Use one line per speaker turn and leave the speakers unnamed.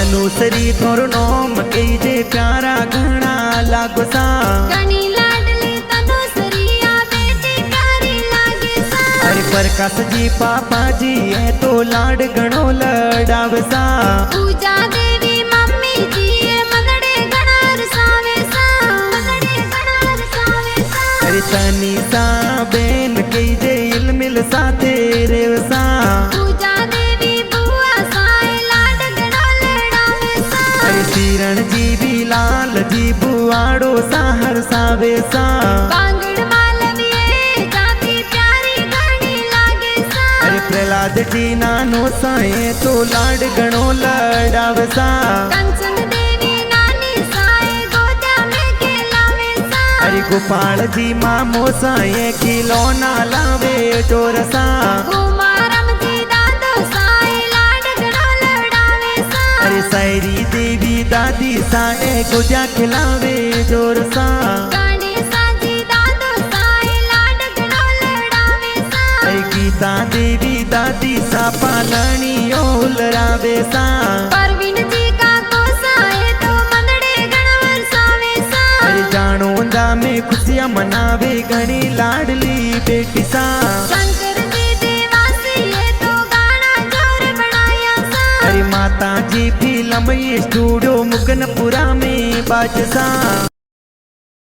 अनुसरी तोर नोम कीजे प्यारा घना लागो सा
घनी लाडली तनुसरिया बेटी प्यारी लागे सा।
अरे प्रकाश जी पापा जी है तो लाड घणो लड़ावसा।
पूजा देवी मम्मी जी ये मनडे घणा रसावे सा, मनडे घणा रसावे सा।
अरे तनी सा बेन कीजे इलमिल साथे रेवसा।
पूजा देवी बुआ साए लाड घणो लड़ावे सा।
अरे सीरण जी भी लाल जी बुआड़ो सा हरसावे सा।
बांगड़ मालवीए जाती प्यारी घणी लागे सा।
अरे प्रहलाद जी नानो साए तो लाड घणो लड़ावसा।
कंचन देवी नानी साए गोदा में खेलावे सा।
अरे गोपाल जी मामो साए खिलौना लावे चोरसा।
कुमारम जी दादो साए लाड घणो लड़ावे सा।
अरे सायरी देवी दादी साए गुजा खिलावे जोरसा।
गणेशा जी दादो साए लाड घणो लड़ावे सा।
अरे गीता देवी दादी सा पालनी ओलरावे सा।
परवीन जी का को साए तो मनडे घण वरसावे सा।
अरे जाणोंदा में खुशियां मनावे घणी लाडली बेटी सा।
शंकर जी देवासी ये तो गाना जोर बनाया सा।
अरे माता जी फिल्म स्टूडियो मुगनपुरा में बाजसा।